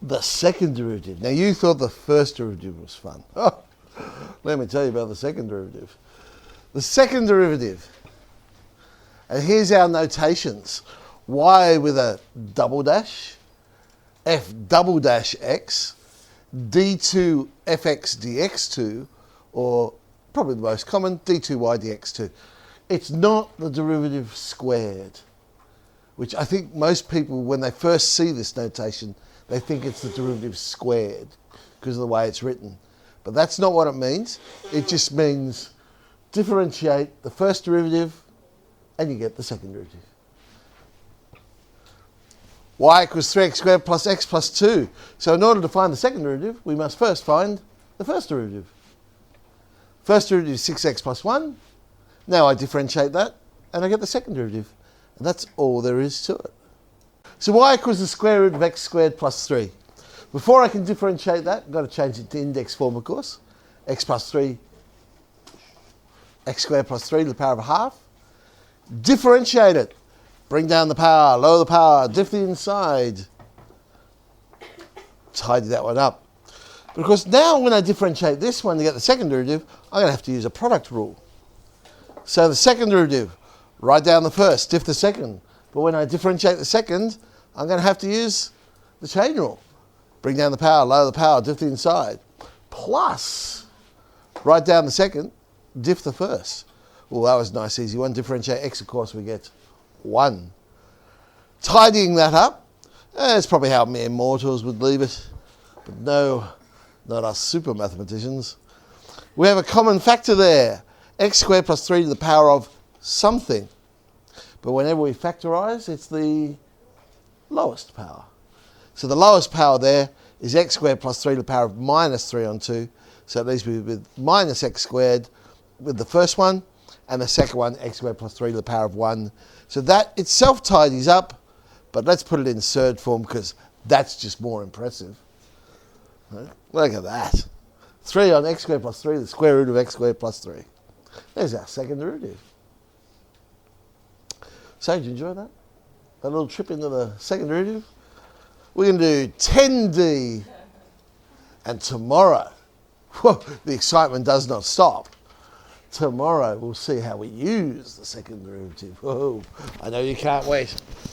the second derivative. Now you thought the first derivative was fun. Oh, let me tell you about the second derivative. The second derivative, and here's our notations. Y with a double dash, f double dash x, d2 fx dx2, or probably the most common, d2y dx2. It's not the derivative squared, which I think most people, when they first see this notation, they think it's the derivative squared because of the way it's written. But that's not what it means. It just means differentiate the first derivative and you get the second derivative. Y equals 3x squared plus x plus 2. So in order to find the second derivative, we must first find the first derivative. First derivative is 6x plus 1. Now I differentiate that and I get the second derivative. And that's all there is to it. So y equals the square root of x squared plus 3. Before I can differentiate that, I've got to change it to index form, of course. X plus 3, x squared plus 3 to the power of a half. Differentiate it. Bring down the power, lower the power, diff the inside. Tidy that one up. But of course now when I differentiate this one to get the second derivative, I'm going to have to use a product rule. So the second derivative, write down the first, diff the second. But when I differentiate the second, I'm going to have to use the chain rule. Bring down the power, lower the power, diff the inside. Plus, write down the second, diff the first. Well, that was a nice, easy one. Differentiate x, of course, we get 1. Tidying that up, that's probably how mere mortals would leave it. But no, not us super mathematicians. We have a common factor there. X squared plus 3 to the power of something. But whenever we factorise, it's the lowest power. So the lowest power there is x squared plus 3 to the power of minus 3 on 2. So it leaves me with minus x squared with the first one, and the second one, x squared plus 3 to the power of 1. So that itself tidies up, but let's put it in third form because that's just more impressive. Look at that. 3 on x squared plus 3, the square root of x squared plus 3. There's our second derivative. So did you enjoy that? That little trip into the second derivative? We're going to do 10D. And tomorrow, whoa, the excitement does not stop. Tomorrow we'll see how we use the second derivative. Whoa, I know you can't wait.